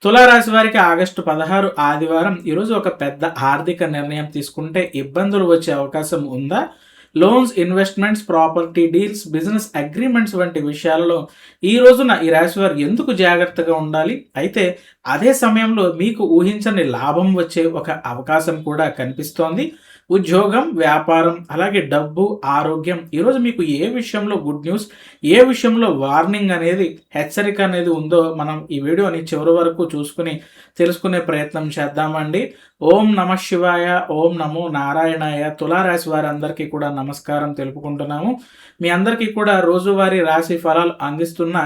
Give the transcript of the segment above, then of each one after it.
తులారాశి వారికి ఆగస్టు 16 ఆదివారం ఈరోజు ఒక పెద్ద ఆర్థిక నిర్ణయం తీసుకుంటే ఇబ్బందులు వచ్చే అవకాశం ఉందా? Loans, investments, property deals, business agreements వంటి విషయాలలో ఈ రోజున ఈ రాశి వారు ఎందుకు జాగ్రత్తగా ఉండాలి? అయితే అదే సమయంలో మీకు ఊహించని లాభం వచ్చే ఒక అవకాశం కూడా కనిపిస్తోంది. ఉద్యోగం, వ్యాపారం, అలాగే డబ్బు, ఆరోగ్యం ఈరోజు మీకు ఏ విషయంలో గుడ్ న్యూస్, ఏ విషయంలో వార్నింగ్ అనేది, హెచ్చరిక అనేది ఉందో మనం ఈ వీడియోని చివరి వరకు చూసుకుని తెలుసుకునే ప్రయత్నం చేద్దామండి. ఓం నమ శివాయ, ఓం నమో నారాయణాయ. తులారాశి వారందరికీ కూడా నమస్కారం తెలుపుకుంటున్నాము. మీ అందరికీ కూడా రోజువారీ రాశి ఫలాలు అందిస్తున్న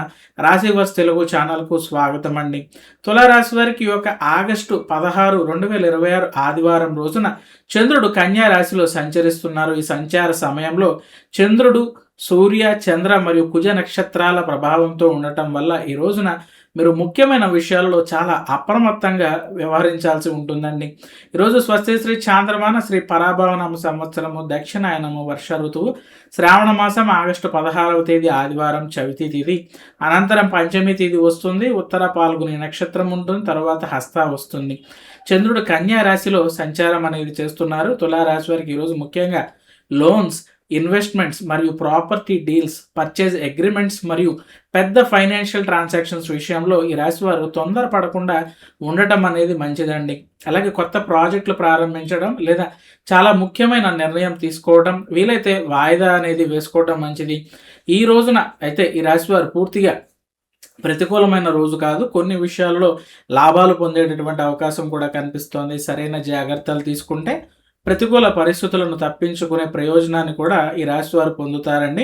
రాశివర్స్ తెలుగు ఛానల్కు స్వాగతం అండి. తులారాశి వారికి ఒక ఆగస్టు 16, 2026 ఆదివారం రోజున చంద్రుడు కన్యా రాశిలో సంచరిస్తున్నారు. ఈ సంచార సమయంలో చంద్రుడు, సూర్య, చంద్ర మరియు కుజ నక్షత్రాల ప్రభావంతో ఉండటం వల్ల ఈ రోజున మీరు ముఖ్యమైన విషయాల్లో చాలా అప్రమత్తంగా వ్యవహరించాల్సి ఉంటుందండి. ఈరోజు స్వస్తి శ్రీ చాంద్రమాన శ్రీ పరాభవనామ సంవత్సరము దక్షిణాయనము వర్ష ఋతువు శ్రావణ మాసం ఆగస్టు 16వ తేదీ ఆదివారం చవితి తిథి, అనంతరం పంచమి తిథి వస్తుంది. ఉత్తర పాల్గొని నక్షత్రం ఉంటుంది, తర్వాత హస్త వస్తుంది. చంద్రుడు కన్యా రాశిలో సంచారం అనేది చేస్తున్నారు. తులారాశి వారికి ఈరోజు ముఖ్యంగా లోన్స్, ఇన్వెస్ట్మెంట్స్ మరియు ప్రాపర్టీ డీల్స్, పర్చేజ్ అగ్రిమెంట్స్ మరియు పెద్ద ఫైనాన్షియల్ ట్రాన్సాక్షన్స్ విషయంలో ఈ రాశి వారు తొందరపడకుండా ఉండటం అనేది మంచిదండి. అలాగే కొత్త ప్రాజెక్టులు ప్రారంభించడం లేదా చాలా ముఖ్యమైన నిర్ణయం తీసుకోవడం, వీలైతే వాయిదా అనేది వేసుకోవడం మంచిది. ఈ రోజున అయితే ఈ రాశి వారు పూర్తిగా ప్రతికూలమైన రోజు కాదు. కొన్ని విషయాల్లో లాభాలు పొందేటటువంటి అవకాశం కూడా కనిపిస్తోంది. సరైన జాగ్రత్తలు తీసుకుంటే ప్రతికూల పరిస్థితులను తప్పించుకునే ప్రయోజనాన్ని కూడా ఈ రాశి వారు పొందుతారండి.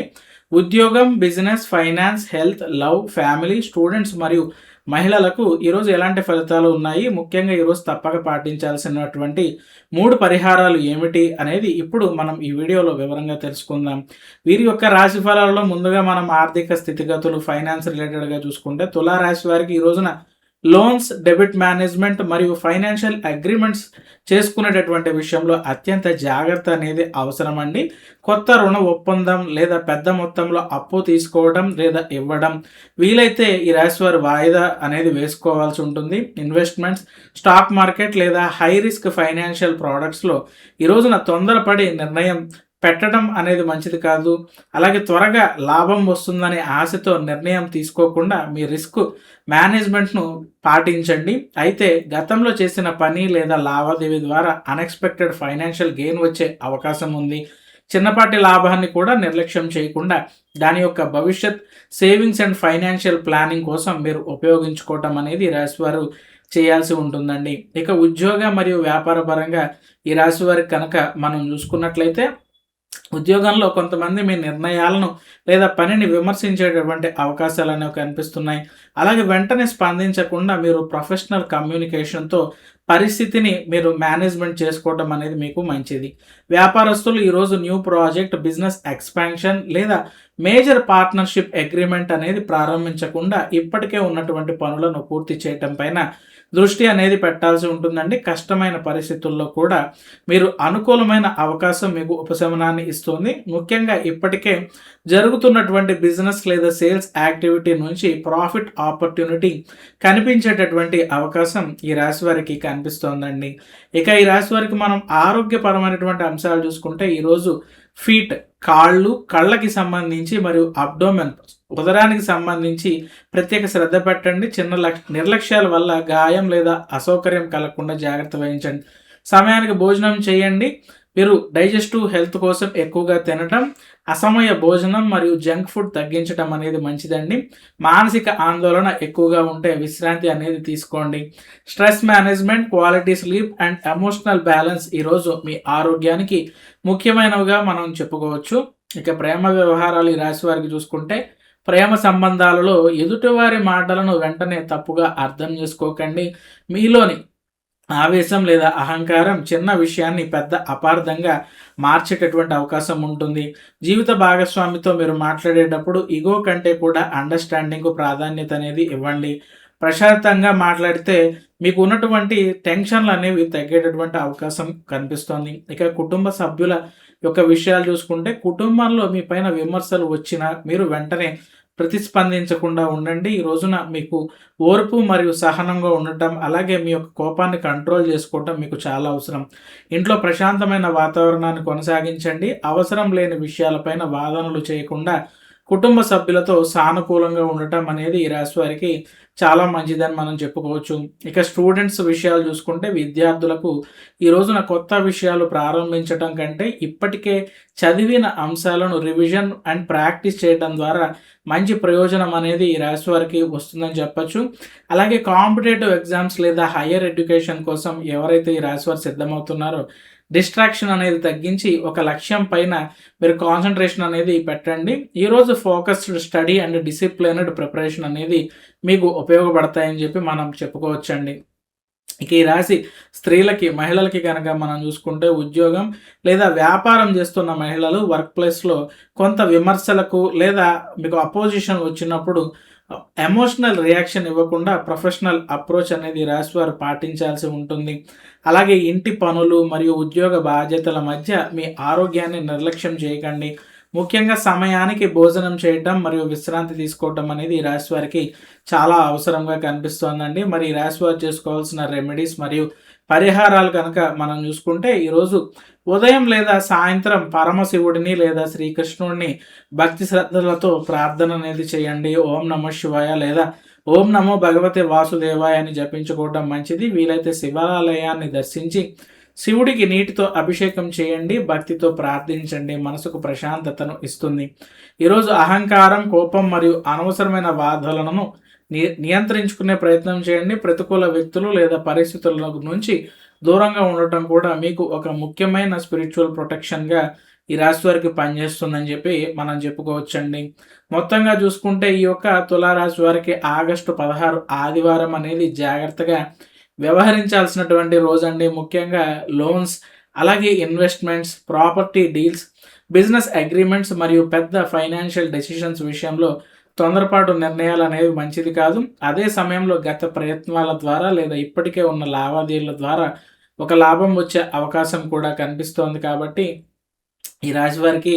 ఉద్యోగం, business, finance, health, love, family, students మరియు మహిళలకు ఈరోజు ఎలాంటి ఫలితాలు ఉన్నాయి, ముఖ్యంగా ఈరోజు తప్పక పాటించాల్సినటువంటి 3 పరిహారాలు ఏమిటి అనేది ఇప్పుడు మనం ఈ వీడియోలో వివరంగా తెలుసుకుందాం. వీరి యొక్క రాశి ఫలాలలో ముందుగా మనం ఆర్థిక స్థితిగతులు, ఫైనాన్స్ రిలేటెడ్గా చూసుకుంటే తులారాశి వారికి ఈ రోజున లోన్స్, డెబిట్ మేనేజ్మెంట్ మరియు ఫైనాన్షియల్ అగ్రిమెంట్స్ చేసుకునేటటువంటి విషయంలో అత్యంత జాగ్రత్త అనేది అవసరమండి. కొత్త రుణ ఒప్పందం లేదా పెద్ద మొత్తంలో అప్పు తీసుకోవడం లేదా ఇవ్వడం, వీలైతే ఈ రాశి వారు వాయిదా అనేది వేసుకోవాల్సి ఉంటుంది. ఇన్వెస్ట్మెంట్స్, స్టాక్ మార్కెట్ లేదా హై రిస్క్ ఫైనాన్షియల్ ప్రోడక్ట్స్లో ఈ రోజున తొందరపడి నిర్ణయం పెట్టడం అనేది మంచిది కాదు. అలాగే త్వరగా లాభం వస్తుందనే ఆశతో నిర్ణయం తీసుకోకుండా మీ రిస్క్ మేనేజ్మెంట్ను పాటించండి. అయితే గతంలో చేసిన పని లేదా లావాదేవీ ద్వారా అన్ఎక్స్పెక్టెడ్ ఫైనాన్షియల్ గెయిన్ వచ్చే అవకాశం ఉంది. చిన్నపాటి లాభాన్ని కూడా నిర్లక్ష్యం చేయకుండా దాని యొక్క భవిష్యత్ సేవింగ్స్ అండ్ ఫైనాన్షియల్ ప్లానింగ్ కోసం మీరు ఉపయోగించుకోవటం అనేది ఈ రాశి వారు చేయాల్సి ఉంటుందండి. ఇక ఉద్యోగ మరియు వ్యాపార పరంగా ఈ రాశి వారికి కనుక మనం చూసుకున్నట్లయితే ఉద్యోగంలో కొంతమంది మీ నిర్ణయాలను లేదా పనిని విమర్శించేటటువంటి అవకాశాలు అనేవి కనిపిస్తున్నాయి. అలాగే వెంటనే స్పందించకుండా మీరు ప్రొఫెషనల్ కమ్యూనికేషన్తో పరిస్థితిని మీరు మేనేజ్మెంట్ చేసుకోవడం అనేది మీకు మంచిది. వ్యాపారస్తులు ఈరోజు న్యూ ప్రాజెక్ట్, బిజినెస్ ఎక్స్పాన్షన్ లేదా మేజర్ పార్ట్నర్షిప్ అగ్రిమెంట్ అనేది ప్రారంభించకుండా ఇప్పటికే ఉన్నటువంటి పనులను పూర్తి చేయటం పైన దృష్టి అనేది పెట్టాల్సి ఉంటుందండి. కష్టమైన పరిస్థితుల్లో కూడా మీరు అనుకూలమైన అవకాశం మీకు ఉపశమనాన్ని ఇస్తుంది. ముఖ్యంగా ఇప్పటికే జరుగుతున్నటువంటి బిజినెస్ లేదా సేల్స్ యాక్టివిటీ నుంచి ప్రాఫిట్ ఆపర్చునిటీ కనిపించేటటువంటి అవకాశం ఈ రాశి వారికి కనిపిస్తోందండి. ఇక ఈ రాశి వారికి మనం ఆరోగ్యపరమైనటువంటి అంశాలు చూసుకుంటే ఈరోజు ఫీట్, కాళ్ళు, కళ్ళకి సంబంధించి మరియు అబ్డోమెన్, ఉదరానికి సంబంధించి ప్రత్యేక శ్రద్ధ పెట్టండి. చిన్న నిర్లక్ష్యాల వల్ల గాయం లేదా అసౌకర్యం కలగకుండా జాగ్రత్త వహించండి. సమయానికి భోజనం చేయండి. మీరు డైజెస్టివ్ హెల్త్ కోసం ఎక్కువగా తినటం, అసమయ భోజనం మరియు జంక్ ఫుడ్ తగ్గించడం అనేది మంచిదండి. మానసిక ఆందోళన ఎక్కువగా ఉంటే విశ్రాంతి అనేది తీసుకోండి. Stress management, quality sleep and emotional balance ఈరోజు మీ ఆరోగ్యానికి ముఖ్యమైనవిగా మనం చెప్పుకోవచ్చు. ఇక ప్రేమ వ్యవహారాలు ఈ రాశి వారికి చూసుకుంటే ప్రేమ సంబంధాలలో ఎదుటివారి మాటలను వెంటనే తప్పుగా అర్థం చేసుకోకండి. మీలోని ఆవేశం లేదా అహంకారం చిన్న విషయాన్ని పెద్ద అపార్థంగా మార్చేటటువంటి అవకాశం ఉంటుంది. జీవిత భాగస్వామితో మీరు మాట్లాడేటప్పుడు ఈగో కంటే కూడా అండర్స్టాండింగ్కు ప్రాధాన్యత అనేది ఇవ్వండి. ప్రశాంతంగా మాట్లాడితే మీకు ఉన్నటువంటి టెన్షన్లు అనేవి తగ్గేటటువంటి అవకాశం కనిపిస్తోంది. ఇక కుటుంబ సభ్యుల యొక్క విషయాలు చూసుకుంటే కుటుంబంలో మీ పైన విమర్శలు వచ్చినా మీరు వెంటనే ప్రతిస్పందించకుండా ఉండండి. ఈ రోజున మీకు ఓర్పు మరియు సహనంగా ఉండటం, అలాగే మీ యొక్క కోపాన్ని కంట్రోల్ చేసుకోవటం మీకు చాలా అవసరం. ఇంట్లో ప్రశాంతమైన వాతావరణాన్ని కొనసాగించండి. అవసరం లేని విషయాలపైన వాదనలు చేయకుండా కుటుంబ సభ్యులతో సానుకూలంగా ఉండటం అనేది ఈ రాశి వారికి చాలా మంచిదని మనం చెప్పుకోవచ్చు. ఇక స్టూడెంట్స్ విషయాలు చూసుకుంటే విద్యార్థులకు ఈ రోజున కొత్త విషయాలు ప్రారంభించడం కంటే ఇప్పటికే చదివిన అంశాలను రివిజన్ అండ్ ప్రాక్టీస్ చేయడం ద్వారా మంచి ప్రయోజనం అనేది ఈ రాశి వారికి వస్తుందని చెప్పచ్చు. అలాగే కాంపిటేటివ్ ఎగ్జామ్స్ లేదా హయ్యర్ ఎడ్యుకేషన్ కోసం ఎవరైతే ఈ రాశి వారు సిద్ధమవుతున్నారో డిస్ట్రాక్షన్ అనేది తగ్గించి ఒక లక్ష్యం పైన మీరు కాన్సన్ట్రేషన్ అనేది పెట్టండి. ఈరోజు focused study and disciplined preparation అనేది మీకు ఉపయోగపడతాయని చెప్పి మనం చెప్పుకోవచ్చండి. ఇక ఈ రాశి స్త్రీలకి, మహిళలకి కనుక మనం చూసుకుంటే ఉద్యోగం లేదా వ్యాపారం చేస్తున్న మహిళలు వర్క్ ప్లేస్లో కొంత విమర్శలకు లేదా మీకు అపోజిషన్ వచ్చినప్పుడు ఎమోషనల్ రియాక్షన్ ఇవ్వకుండా ప్రొఫెషనల్ అప్రోచ్ అనేది రాశి వారు పాటించాల్సి ఉంటుంది. అలాగే ఇంటి పనులు మరియు ఉద్యోగ బాధ్యతల మధ్య మీ ఆరోగ్యాన్ని నిర్లక్ష్యం చేయకండి. ముఖ్యంగా సమయానికి భోజనం చేయటం మరియు విశ్రాంతి తీసుకోవటం అనేది ఈ రాశి వారికి చాలా అవసరంగా కనిపిస్తోందండి. మరి ఈ రాశి వారు చేసుకోవాల్సిన రెమెడీస్ మరియు పరిహారాలు కనుక మనం చూసుకుంటే ఈరోజు ఉదయం లేదా సాయంత్రం పరమశివుడిని లేదా శ్రీకృష్ణుడిని భక్తి శ్రద్ధలతో ప్రార్థన అనేది చేయండి. ఓం నమః శివాయ లేదా ఓం నమో భగవతే వాసుదేవాయ అని జపించుకోవడం మంచిది. వీలైతే శివాలయాన్ని దర్శించి శివుడికి నీటితో అభిషేకం చేయండి. భక్తితో ప్రార్థించండి. మనసుకు ప్రశాంతతను ఇస్తుంది. ఈరోజు అహంకారం, కోపం మరియు అనవసరమైన వాదనలను నియంత్రించుకునే ప్రయత్నం చేయండి. ప్రతికూల వ్యక్తులు లేదా పరిస్థితుల నుంచి దూరంగా ఉండటం కూడా మీకు ఒక ముఖ్యమైన స్పిరిచువల్ ప్రొటెక్షన్గా ఈ రాశి వారికి పనిచేస్తుందని చెప్పి మనం చెప్పుకోవచ్చండి. మొత్తంగా చూసుకుంటే ఈ యొక్క తులారాశి వారికి ఆగస్టు 16 ఆదివారం అనేది జాగ్రత్తగా వ్యవహరించాల్సినటువంటి రోజండి. ముఖ్యంగా లోన్స్, అలాగే investments, property deals, business agreements మరియు పెద్ద ఫైనాన్షియల్ డెసిషన్స్ విషయంలో తొందరపాటు నిర్ణయాలు అనేవి మంచిది కాదు. అదే సమయంలో గత ప్రయత్నాల ద్వారా లేదా ఇప్పటికే ఉన్న లావాదేవీల ద్వారా ఒక లాభం వచ్చే అవకాశం కూడా కనిపిస్తోంది. కాబట్టి ఈ రాశి వారికి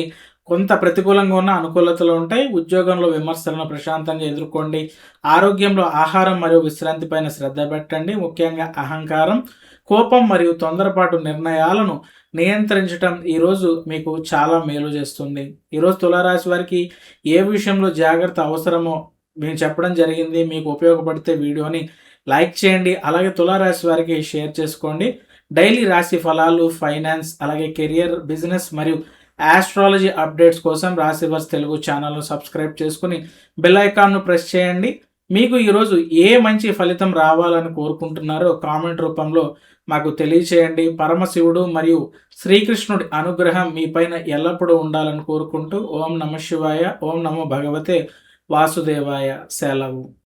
కొంత ప్రతికూలంగా ఉన్న అనుకూలతలు ఉంటాయి. ఉద్యోగంలో విమర్శలను ప్రశాంతంగా ఎదుర్కోండి. ఆరోగ్యంలో ఆహారం మరియు విశ్రాంతి పైన శ్రద్ధ పెట్టండి. ముఖ్యంగా అహంకారం, కోపం మరియు తొందరపాటు నిర్ణయాలను నియంత్రించటం ఈరోజు మీకు చాలా మేలు చేస్తుంది. ఈరోజు తులారాశి వారికి ఏ విషయంలో జాగ్రత్త అవసరమో మేము చెప్పడం జరిగింది. మీకు ఉపయోగపడితే వీడియోని లైక్ చేయండి. అలాగే తులారాశి వారికి షేర్ చేసుకోండి. డైలీ రాశి ఫలాలు, ఫైనాన్స్, అలాగే కెరియర్, బిజినెస్ మరియు ఆస్ట్రాలజీ అప్డేట్స్ కోసం రాశివర్స్ తెలుగు ఛానల్ను సబ్స్క్రైబ్ చేసుకుని బెల్ ఐకాన్ను ప్రెస్ చేయండి. మీకు ఈరోజు ఏ మంచి ఫలితం రావాలని కోరుకుంటున్నారో కామెంట్ రూపంలో మాకు తెలియచేయండి. పరమశివుడు మరియు శ్రీకృష్ణుడి అనుగ్రహం మీ పైన ఎల్లప్పుడూ ఉండాలని కోరుకుంటూ ఓం నమః శివాయ, ఓం నమో భగవతే వాసుదేవాయ. సెలవు.